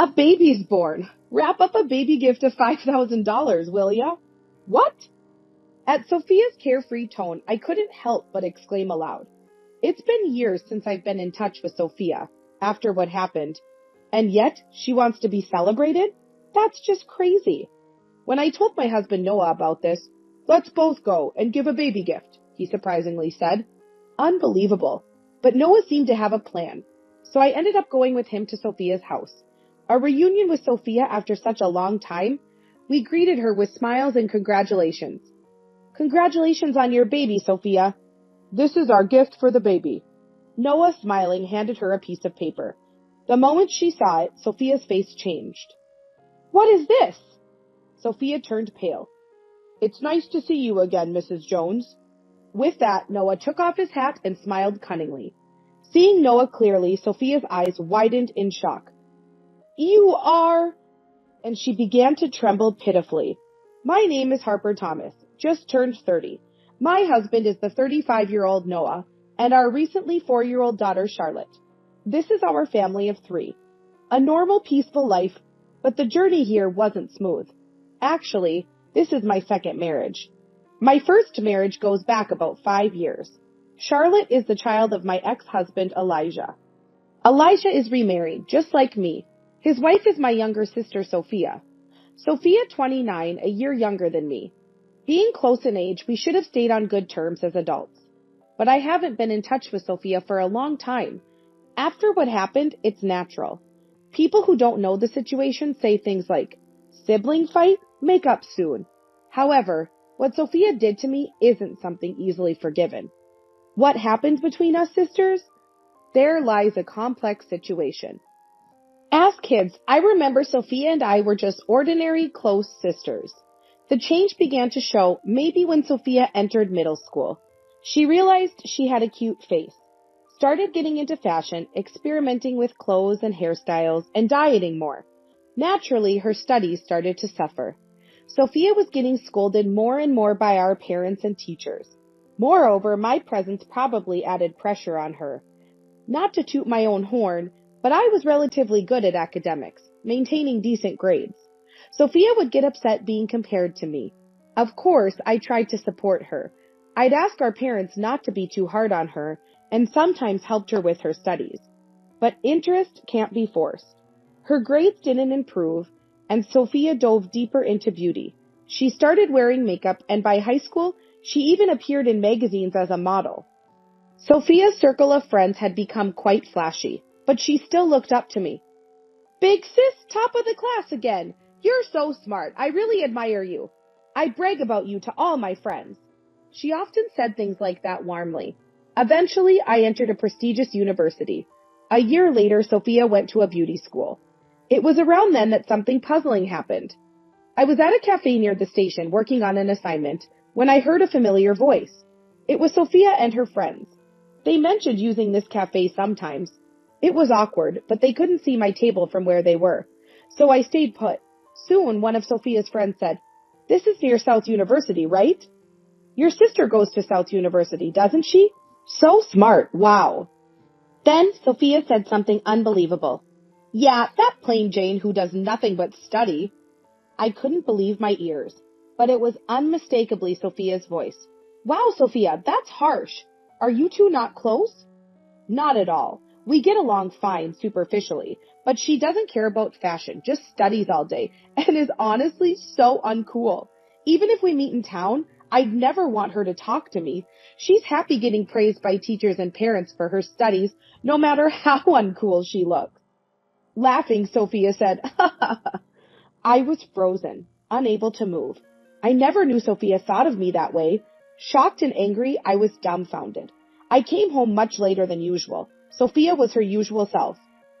A baby's born. Wrap up a baby gift of $5,000, will ya? What? At Sophia's carefree tone, I couldn't help but exclaim aloud. It's been years since I've been in touch with Sophia, after what happened. And yet, she wants to be celebrated? That's just crazy. When I told my husband Noah about this, let's both go and give a baby gift, he surprisingly said. Unbelievable. But Noah seemed to have a plan, so I ended up going with him to Sophia's house. A reunion with Sophia after such a long time, we greeted her with smiles and congratulations. Congratulations on your baby, Sophia. This is our gift for the baby. Noah, smiling, handed her a piece of paper. The moment she saw it, Sophia's face changed. What is this? Sophia turned pale. It's nice to see you again, Mrs. Jones. With that, Noah took off his hat and smiled cunningly. Seeing Noah clearly, Sophia's eyes widened in shock. You are... And she began to tremble pitifully. My name is Harper Thomas, just turned 30. My husband is the 35-year-old Noah, and our recently 4-year-old daughter Charlotte. This is our family of 3. A normal, peaceful life, but the journey here wasn't smooth. Actually, this is my second marriage. My first marriage goes back about 5 years. Charlotte is the child of my ex-husband Elijah. Elijah is remarried, just like me. His wife is my younger sister, Sophia. Sophia, 29, a year younger than me. Being close in age, we should have stayed on good terms as adults. But I haven't been in touch with Sophia for a long time. After what happened, it's natural. People who don't know the situation say things like, sibling fight? Make up soon. However, what Sophia did to me isn't something easily forgiven. What happened between us sisters? There lies a complex situation. As kids, I remember Sophia and I were just ordinary close sisters. The change began to show maybe when Sophia entered middle school. She realized she had a cute face, started getting into fashion, experimenting with clothes and hairstyles, and dieting more. Naturally, her studies started to suffer. Sophia was getting scolded more and more by our parents and teachers. Moreover, my presence probably added pressure on her. Not to toot my own horn, but I was relatively good at academics, maintaining decent grades. Sophia would get upset being compared to me. Of course, I tried to support her. I'd ask our parents not to be too hard on her, and sometimes helped her with her studies. But interest can't be forced. Her grades didn't improve, and Sophia dove deeper into beauty. She started wearing makeup, and by high school, she even appeared in magazines as a model. Sophia's circle of friends had become quite flashy, but she still looked up to me. Big sis, top of the class again. You're so smart. I really admire you. I brag about you to all my friends. She often said things like that warmly. Eventually, I entered a prestigious university. A year later, Sophia went to a beauty school. It was around then that something puzzling happened. I was at a cafe near the station working on an assignment when I heard a familiar voice. It was Sophia and her friends. They mentioned using this cafe sometimes. It was awkward, but they couldn't see my table from where they were, so I stayed put. Soon, one of Sophia's friends said, This is near South University, right? Your sister goes to South University, doesn't she? So smart, wow. Then Sophia said something unbelievable. Yeah, that plain Jane who does nothing but study. I couldn't believe my ears, but it was unmistakably Sophia's voice. Wow, Sophia, that's harsh. Are you two not close? Not at all. We get along fine superficially, but she doesn't care about fashion, just studies all day, and is honestly so uncool. Even if we meet in town, I'd never want her to talk to me. She's happy getting praised by teachers and parents for her studies, no matter how uncool she looks. Laughing, Sophia said, I was frozen, unable to move. I never knew Sophia thought of me that way. Shocked and angry, I was dumbfounded. I came home much later than usual. Sophia was her usual self.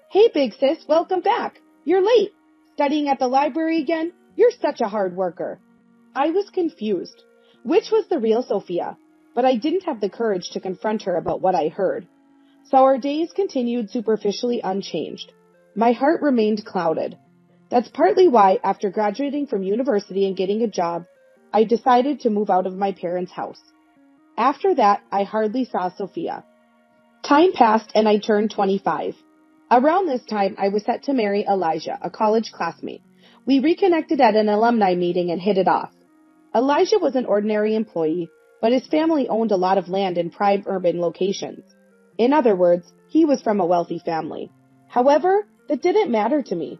Hey, big sis, welcome back. You're late. Studying at the library again? You're such a hard worker. I was confused. Which was the real Sophia? But I didn't have the courage to confront her about what I heard. So our days continued superficially unchanged. My heart remained clouded. That's partly why, after graduating from university and getting a job, I decided to move out of my parents' house. After that, I hardly saw Sophia. Time passed and I turned 25. Around this time, I was set to marry Elijah, a college classmate. We reconnected at an alumni meeting and hit it off. Elijah was an ordinary employee, but his family owned a lot of land in prime urban locations. In other words, he was from a wealthy family. However, that didn't matter to me.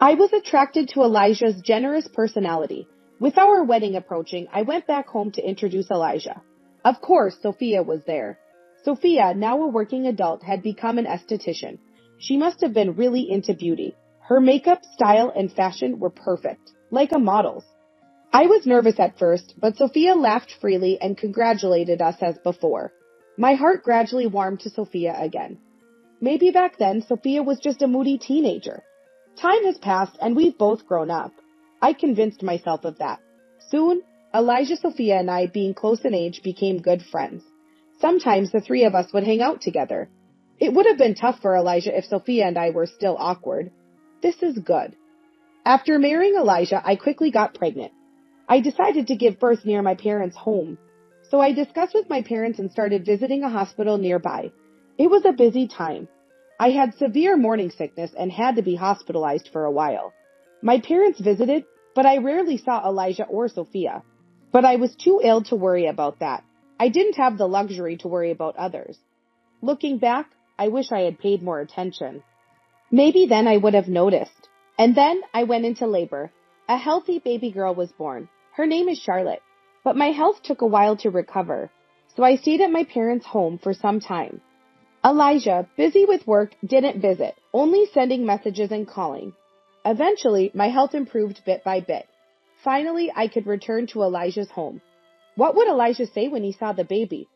I was attracted to Elijah's generous personality. With our wedding approaching, I went back home to introduce Elijah. Of course, Sophia was there. Sophia, now a working adult, had become an esthetician. She must have been really into beauty. Her makeup, style, and fashion were perfect, like a model's. I was nervous at first, but Sophia laughed freely and congratulated us as before. My heart gradually warmed to Sophia again. Maybe back then, Sophia was just a moody teenager. Time has passed and we've both grown up. I convinced myself of that. Soon, Elijah, Sophia, and I, being close in age, became good friends. Sometimes the three of us would hang out together. It would have been tough for Elijah if Sophia and I were still awkward. This is good. After marrying Elijah, I quickly got pregnant. I decided to give birth near my parents' home. So I discussed with my parents and started visiting a hospital nearby. It was a busy time. I had severe morning sickness and had to be hospitalized for a while. My parents visited, but I rarely saw Elijah or Sophia. But I was too ill to worry about that. I didn't have the luxury to worry about others. Looking back, I wish I had paid more attention. Maybe then I would have noticed. And then I went into labor. A healthy baby girl was born. Her name is Charlotte. But my health took a while to recover, so I stayed at my parents' home for some time. Elijah, busy with work, didn't visit, only sending messages and calling. Eventually, my health improved bit by bit. Finally, I could return to Elijah's home. What would Elijah say when he saw the baby?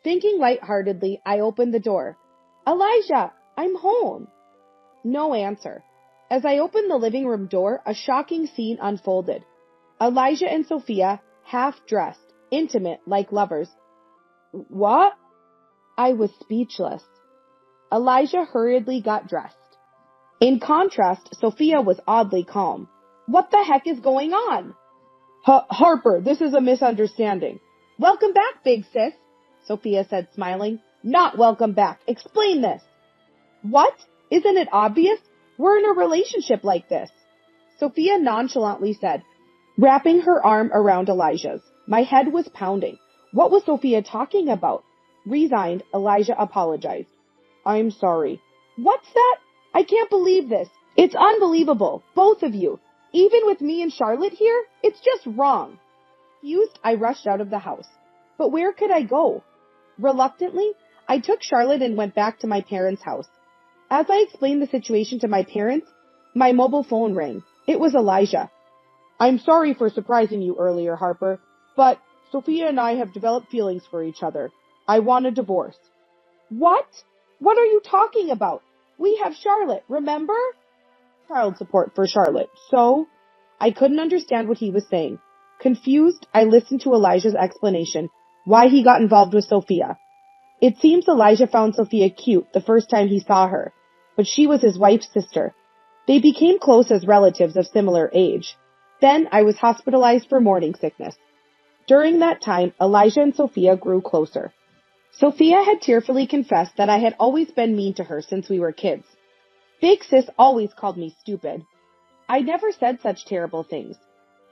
Thinking lightheartedly, I opened the door. Elijah, I'm home. No answer. As I opened the living room door, a shocking scene unfolded. Elijah and Sophia, half-dressed, intimate like lovers. What? I was speechless. Elijah hurriedly got dressed. In contrast, Sophia was oddly calm. What the heck is going on? Harper, this is a misunderstanding. Welcome back, big sis, Sophia said, smiling. Not welcome back. Explain this. What? Isn't it obvious? We're in a relationship like this, Sophia nonchalantly said, wrapping her arm around Elijah's. My head was pounding. What was Sophia talking about? Resigned, Elijah apologized. I'm sorry. What's that? I can't believe this. It's unbelievable. Both of you. Even with me and Charlotte here, it's just wrong. Confused, I rushed out of the house. But where could I go? Reluctantly, I took Charlotte and went back to my parents' house. As I explained the situation to my parents, my mobile phone rang. It was Elijah. I'm sorry for surprising you earlier, Harper, but Sophia and I have developed feelings for each other. I want a divorce. What? What are you talking about? We have Charlotte, remember? Child support for Charlotte. So? I couldn't understand what he was saying. Confused, I listened to Elijah's explanation, why he got involved with Sophia. It seems Elijah found Sophia cute the first time he saw her, but she was his wife's sister. They became close as relatives of similar age. Then I was hospitalized for morning sickness. During that time, Elijah and Sophia grew closer. Sophia had tearfully confessed that I had always been mean to her since we were kids. Big sis always called me stupid. I never said such terrible things.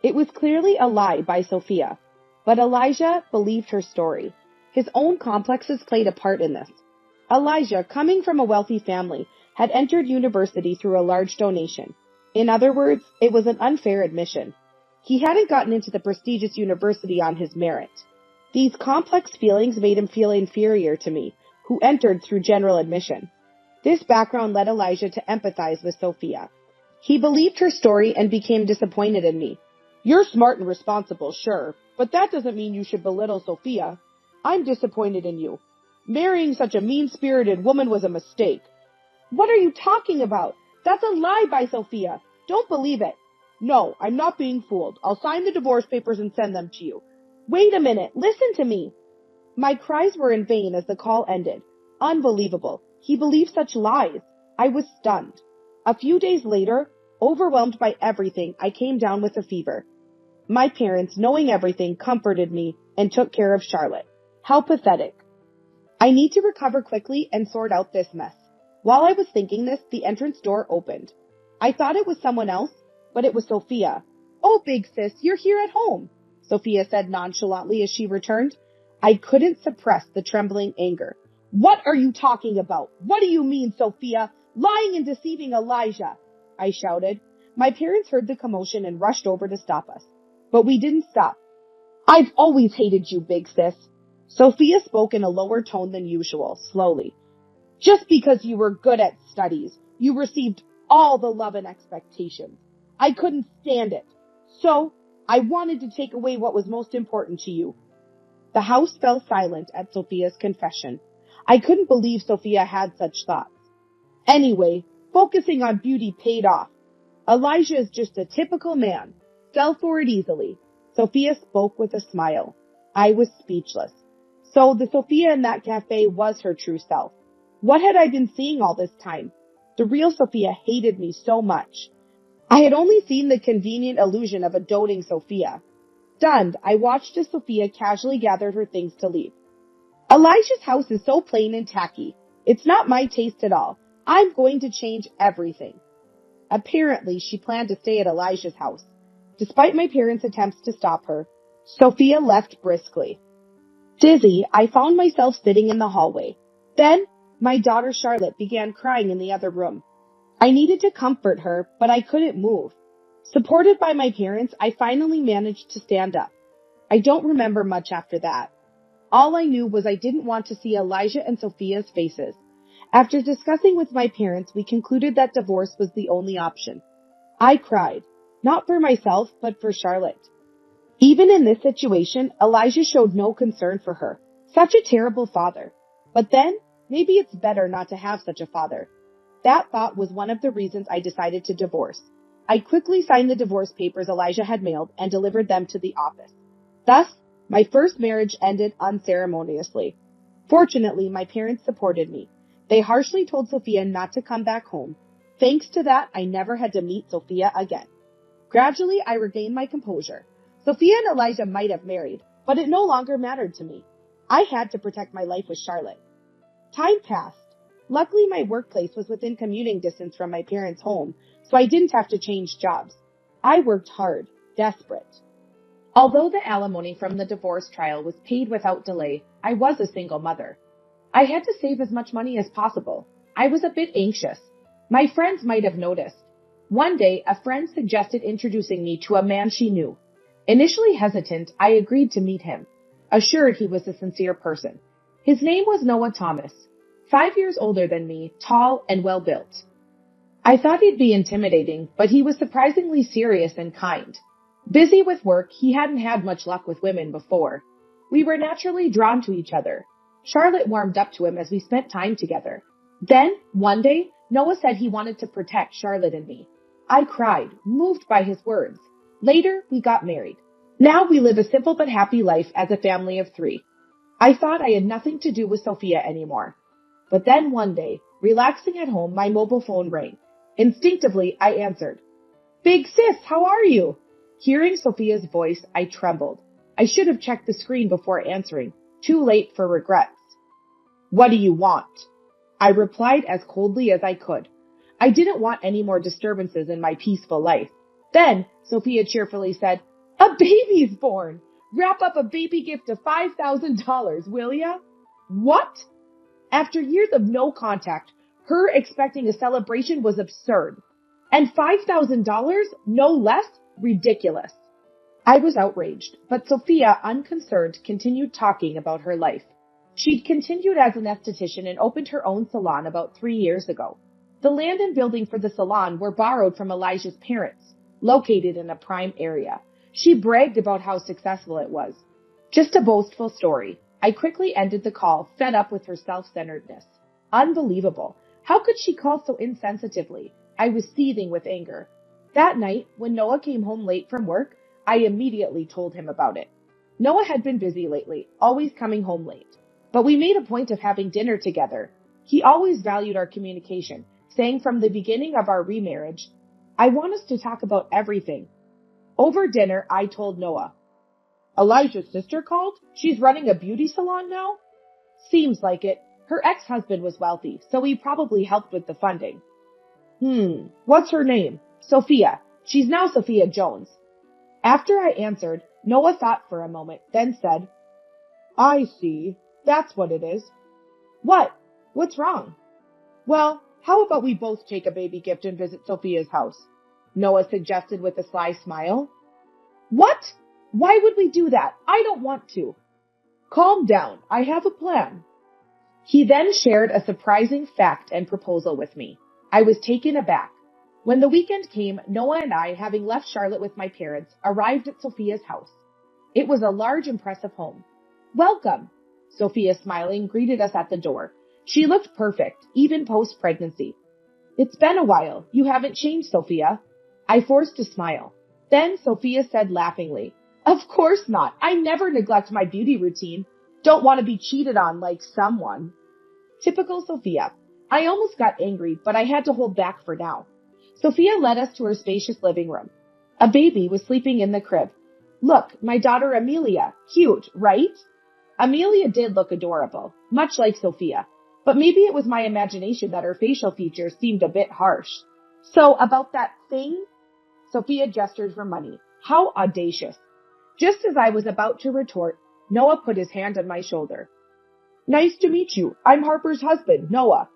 It was clearly a lie by Sophia, but Elijah believed her story. His own complexes played a part in this. Elijah, coming from a wealthy family, had entered university through a large donation. In other words, it was an unfair admission. He hadn't gotten into the prestigious university on his merit. These complex feelings made him feel inferior to me, who entered through general admission. This background led Elijah to empathize with Sophia. He believed her story and became disappointed in me. You're smart and responsible, sure, but that doesn't mean you should belittle Sophia. I'm disappointed in you. Marrying such a mean-spirited woman was a mistake. What are you talking about? That's a lie by Sophia. Don't believe it. No, I'm not being fooled. I'll sign the divorce papers and send them to you. Wait a minute. Listen to me. My cries were in vain as the call ended. Unbelievable. He believed such lies. I was stunned. A few days later, overwhelmed by everything, I came down with a fever. My parents, knowing everything, comforted me and took care of Charlotte. How pathetic. I need to recover quickly and sort out this mess. While I was thinking this, the entrance door opened. I thought it was someone else, but it was Sophia. "Oh, big sis, you're here at home," Sophia said nonchalantly as she returned. I couldn't suppress the trembling anger. "What are you talking about? What do you mean, Sophia? Lying and deceiving Elijah," I shouted. My parents heard the commotion and rushed over to stop us. But we didn't stop. "I've always hated you, big sis." Sophia spoke in a lower tone than usual, slowly. "Just because you were good at studies, you received all the love and expectations. I couldn't stand it. So, I wanted to take away what was most important to you." The house fell silent at Sophia's confession. I couldn't believe Sophia had such thoughts. Anyway, focusing on beauty paid off. Elijah is just a typical man. Fell for it easily. Sophia spoke with a smile. I was speechless. So the Sophia in that cafe was her true self. What had I been seeing all this time? The real Sophia hated me so much. I had only seen the convenient illusion of a doting Sophia. Stunned, I watched as Sophia casually gathered her things to leave. "Elijah's house is so plain and tacky. It's not my taste at all. I'm going to change everything." Apparently, she planned to stay at Elijah's house. Despite my parents' attempts to stop her, Sophia left briskly. Dizzy, I found myself sitting in the hallway. Then, my daughter Charlotte began crying in the other room. I needed to comfort her, but I couldn't move. Supported by my parents, I finally managed to stand up. I don't remember much after that. All I knew was I didn't want to see Elijah and Sophia's faces. After discussing with my parents, we concluded that divorce was the only option. I cried, not for myself, but for Charlotte. Even in this situation, Elijah showed no concern for her. Such a terrible father. But then, maybe it's better not to have such a father. That thought was one of the reasons I decided to divorce. I quickly signed the divorce papers Elijah had mailed and delivered them to the office. Thus, my first marriage ended unceremoniously. Fortunately, my parents supported me. They harshly told Sophia not to come back home. Thanks to that, I never had to meet Sophia again. Gradually, I regained my composure. Sophia and Elijah might have married, but it no longer mattered to me. I had to protect my life with Charlotte. Time passed. Luckily, my workplace was within commuting distance from my parents' home, so I didn't have to change jobs. I worked hard, desperate. Although the alimony from the divorce trial was paid without delay, I was a single mother. I had to save as much money as possible. I was a bit anxious. My friends might have noticed. One day, a friend suggested introducing me to a man she knew. Initially hesitant, I agreed to meet him, assured he was a sincere person. His name was Noah Thomas, 5 years older than me, tall and well-built. I thought he'd be intimidating, but he was surprisingly serious and kind. Busy with work, he hadn't had much luck with women before. We were naturally drawn to each other. Charlotte warmed up to him as we spent time together. Then, one day, Noah said he wanted to protect Charlotte and me. I cried, moved by his words. Later, we got married. Now we live a simple but happy life as a family of 3. I thought I had nothing to do with Sophia anymore. But then one day, relaxing at home, my mobile phone rang. Instinctively, I answered. "Big sis, how are you?" Hearing Sophia's voice, I trembled. I should have checked the screen before answering. Too late for regrets. "What do you want?" I replied as coldly as I could. I didn't want any more disturbances in my peaceful life. Then, Sophia cheerfully said, "A baby's born! Wrap up a baby gift of $5,000, will ya?" What? After years of no contact, her expecting a celebration was absurd. And $5,000? No less? Ridiculous. I was outraged, but Sophia, unconcerned, continued talking about her life. She'd continued as an esthetician and opened her own salon about 3 years ago. The land and building for the salon were borrowed from Elijah's parents, located in a prime area. She bragged about how successful it was. Just a boastful story. I quickly ended the call, fed up with her self-centeredness. Unbelievable. How could she call so insensitively? I was seething with anger. That night, when Noah came home late from work, I immediately told him about it. Noah had been busy lately, always coming home late. But we made a point of having dinner together. He always valued our communication, saying from the beginning of our remarriage, "I want us to talk about everything." Over dinner, I told Noah, "Elijah's sister called? She's running a beauty salon now?" "Seems like it. Her ex-husband was wealthy, so he probably helped with the funding. What's her name? Sophia. She's now Sophia Jones. After I answered, Noah thought for a moment, then said, I see. That's what it is. What? What's wrong? Well, how about we both take a baby gift and visit Sophia's house? Noah suggested with a sly smile. What? Why would we do that? I don't want to. Calm down. I have a plan. He then shared a surprising fact and proposal with me. I was taken aback. When the weekend came, Noah and I, having left Charlotte with my parents, arrived at Sophia's house. It was a large, impressive home. Welcome. Sophia, smiling, greeted us at the door. She looked perfect, even post-pregnancy. It's been a while. You haven't changed, Sophia. I forced a smile. Then Sophia said laughingly, Of course not. I never neglect my beauty routine. Don't want to be cheated on like someone. Typical Sophia. I almost got angry, but I had to hold back for now. Sophia led us to her spacious living room. A baby was sleeping in the crib. Look, my daughter Amelia. Cute, right? Amelia did look adorable, much like Sophia, but maybe it was my imagination that her facial features seemed a bit harsh. So about that thing? Sophia gestured for money. How audacious. Just as I was about to retort, Noah put his hand on my shoulder. Nice to meet you. I'm Harper's husband, Noah.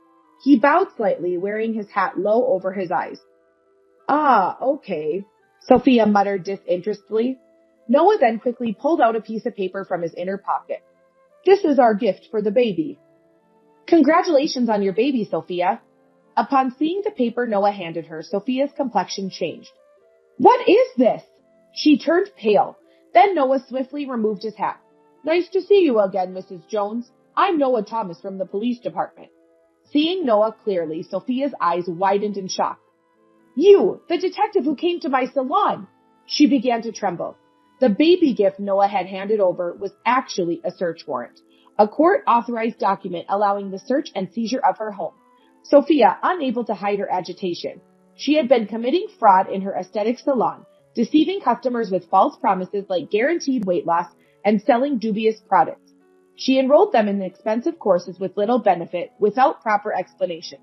He bowed slightly, wearing his hat low over his eyes. Ah, okay, Sophia muttered disinterestedly. Noah then quickly pulled out a piece of paper from his inner pocket. This is our gift for the baby. Congratulations on your baby, Sophia. Upon seeing the paper Noah handed her, Sophia's complexion changed. What is this? She turned pale. Then Noah swiftly removed his hat. Nice to see you again, Mrs. Jones. I'm Noah Thomas from the police department. Seeing Noah clearly, Sophia's eyes widened in shock. You, the detective who came to my salon. She began to tremble. The baby gift Noah had handed over was actually a search warrant, a court-authorized document allowing the search and seizure of her home. Sophia, unable to hide her agitation. She had been committing fraud in her aesthetic salon, deceiving customers with false promises like guaranteed weight loss and selling dubious products. She enrolled them in expensive courses with little benefit, without proper explanation.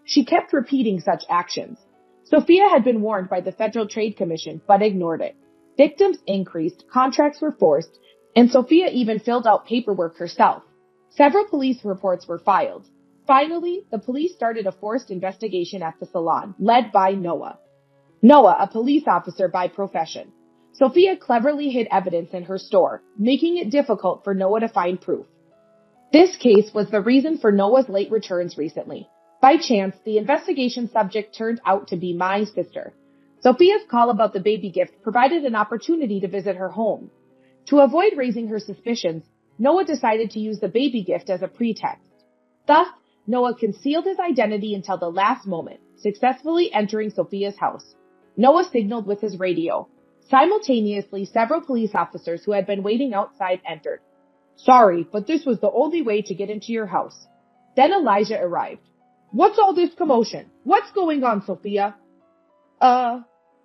She kept repeating such actions. Sophia had been warned by the Federal Trade Commission, but ignored it. Victims increased, contracts were forced, and Sophia even filled out paperwork herself. Several police reports were filed. Finally, the police started a forced investigation at the salon, led by Noah. Noah, a police officer by profession. Sophia cleverly hid evidence in her store, making it difficult for Noah to find proof. This case was the reason for Noah's late returns recently. By chance, the investigation subject turned out to be my sister. Sophia's call about the baby gift provided an opportunity to visit her home. To avoid raising her suspicions, Noah decided to use the baby gift as a pretext. Thus, Noah concealed his identity until the last moment, successfully entering Sophia's house. Noah signaled with his radio. Simultaneously, several police officers who had been waiting outside entered. Sorry, but this was the only way to get into your house. Then Elijah arrived. What's all this commotion? What's going on, Sophia?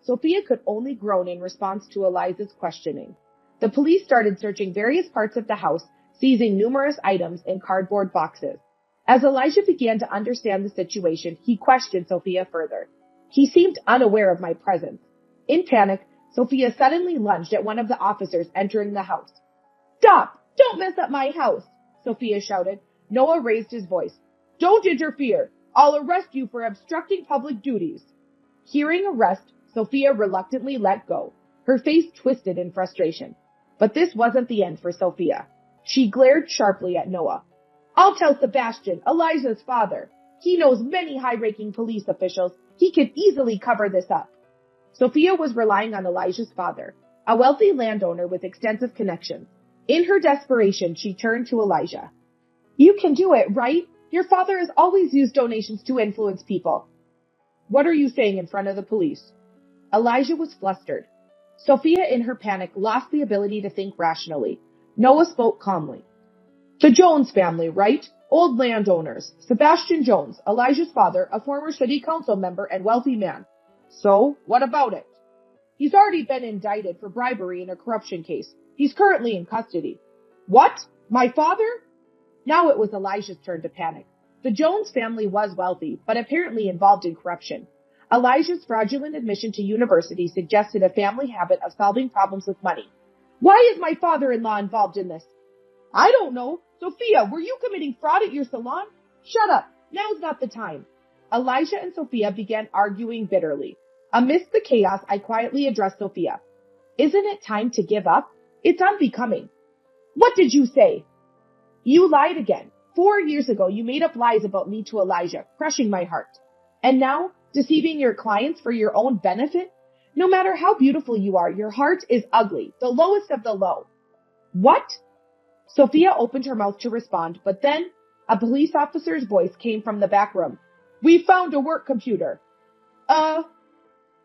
Sophia could only groan in response to Elijah's questioning. The police started searching various parts of the house, seizing numerous items in cardboard boxes. As Elijah began to understand the situation, he questioned Sophia further. He seemed unaware of my presence. In panic, Sophia suddenly lunged at one of the officers entering the house. Stop! Don't mess up my house! Sophia shouted. Noah raised his voice. Don't interfere! I'll arrest you for obstructing public duties. Hearing arrest, Sophia reluctantly let go. Her face twisted in frustration. But this wasn't the end for Sophia. She glared sharply at Noah. I'll tell Sebastian, Elijah's father. He knows many high-ranking police officials. He could easily cover this up. Sophia was relying on Elijah's father, a wealthy landowner with extensive connections. In her desperation, she turned to Elijah. You can do it, right? Your father has always used donations to influence people. What are you saying in front of the police? Elijah was flustered. Sophia, in her panic, lost the ability to think rationally. Noah spoke calmly. The Jones family, right? Old landowners. Sebastian Jones, Elijah's father, a former city council member and wealthy man. So, what about it? He's already been indicted for bribery in a corruption case. He's currently in custody. What? My father? Now it was Elijah's turn to panic. The Jones family was wealthy, but apparently involved in corruption. Elijah's fraudulent admission to university suggested a family habit of solving problems with money. Why is my father-in-law involved in this? I don't know. Sophia, were you committing fraud at your salon? Shut up. Now's not the time. Elijah and Sophia began arguing bitterly. Amidst the chaos, I quietly addressed Sophia. Isn't it time to give up? It's unbecoming. What did you say? You lied again. 4 years ago, you made up lies about me to Elijah, crushing my heart. And now, deceiving your clients for your own benefit? No matter how beautiful you are, your heart is ugly, the lowest of the low. What? Sophia opened her mouth to respond, but then a police officer's voice came from the back room. We found a work computer.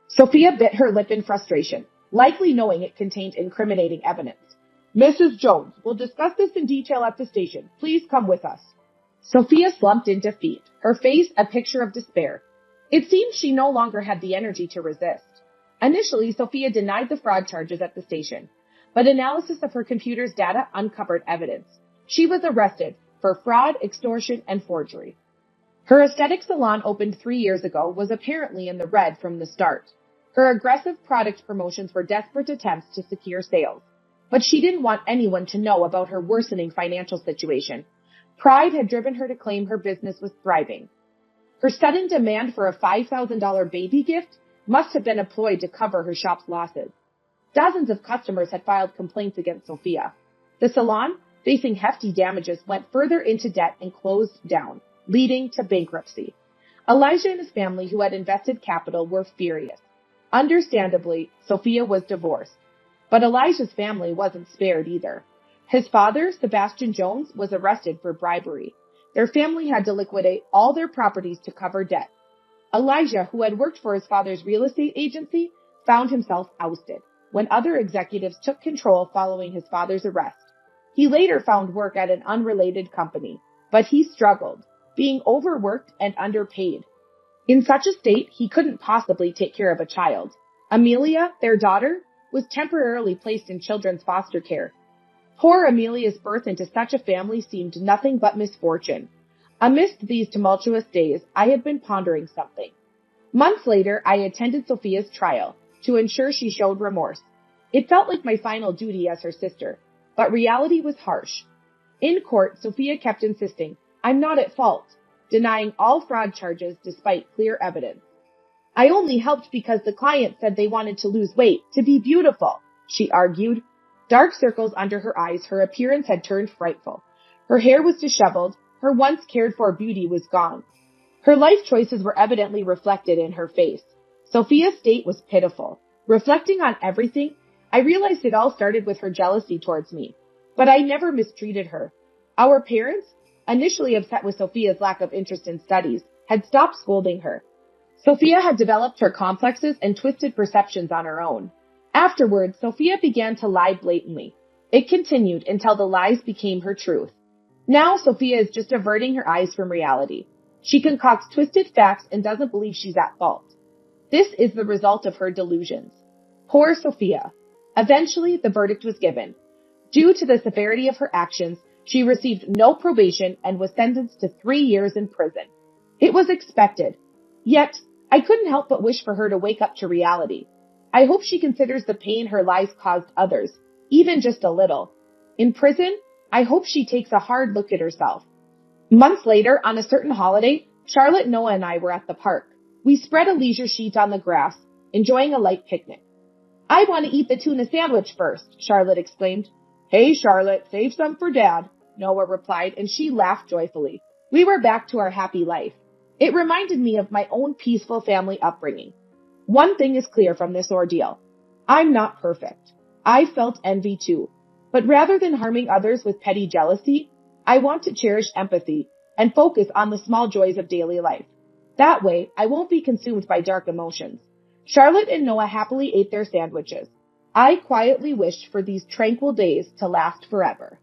Sophia bit her lip in frustration, likely knowing it contained incriminating evidence. Mrs. Jones, we'll discuss this in detail at the station. Please come with us. Sophia slumped into feet, her face a picture of despair. It seemed she no longer had the energy to resist. Initially, Sophia denied the fraud charges at the station, but analysis of her computer's data uncovered evidence. She was arrested for fraud, extortion, and forgery. Her aesthetic salon opened 3 years ago was apparently in the red from the start. Her aggressive product promotions were desperate attempts to secure sales. But she didn't want anyone to know about her worsening financial situation. Pride had driven her to claim her business was thriving. Her sudden demand for a $5,000 baby gift must have been employed to cover her shop's losses. Dozens of customers had filed complaints against Sophia. The salon, facing hefty damages, went further into debt and closed down, leading to bankruptcy. Elijah and his family, who had invested capital, were furious. Understandably, Sophia was divorced. But Elijah's family wasn't spared either. His father, Sebastian Jones, was arrested for bribery. Their family had to liquidate all their properties to cover debt. Elijah, who had worked for his father's real estate agency, found himself ousted when other executives took control following his father's arrest. He later found work at an unrelated company, but he struggled, being overworked and underpaid. In such a state, he couldn't possibly take care of a child. Amelia, their daughter, was temporarily placed in children's foster care. Poor Amelia's birth into such a family seemed nothing but misfortune. Amidst these tumultuous days, I had been pondering something. Months later, I attended Sophia's trial to ensure she showed remorse. It felt like my final duty as her sister, but reality was harsh. In court, Sophia kept insisting, I'm not at fault, denying all fraud charges despite clear evidence. I only helped because the client said they wanted to lose weight, to be beautiful, she argued. Dark circles under her eyes, her appearance had turned frightful. Her hair was disheveled, her once cared-for beauty was gone. Her life choices were evidently reflected in her face. Sophia's state was pitiful. Reflecting on everything, I realized it all started with her jealousy towards me. But I never mistreated her. Our parents, initially upset with Sophia's lack of interest in studies, had stopped scolding her. Sophia had developed her complexes and twisted perceptions on her own. Afterwards, Sophia began to lie blatantly. It continued until the lies became her truth. Now, Sophia is just averting her eyes from reality. She concocts twisted facts and doesn't believe she's at fault. This is the result of her delusions. Poor Sophia. Eventually, the verdict was given. Due to the severity of her actions, she received no probation and was sentenced to 3 years in prison. It was expected. Yet, I couldn't help but wish for her to wake up to reality. I hope she considers the pain her lies caused others, even just a little. In prison, I hope she takes a hard look at herself. Months later, on a certain holiday, Charlotte, Noah, and I were at the park. We spread a leisure sheet on the grass, enjoying a light picnic. I want to eat the tuna sandwich first, Charlotte exclaimed. Hey, Charlotte, save some for Dad, Noah replied, and she laughed joyfully. We were back to our happy life. It reminded me of my own peaceful family upbringing. One thing is clear from this ordeal. I'm not perfect. I felt envy too. But rather than harming others with petty jealousy, I want to cherish empathy and focus on the small joys of daily life. That way, I won't be consumed by dark emotions. Charlotte and Noah happily ate their sandwiches. I quietly wished for these tranquil days to last forever.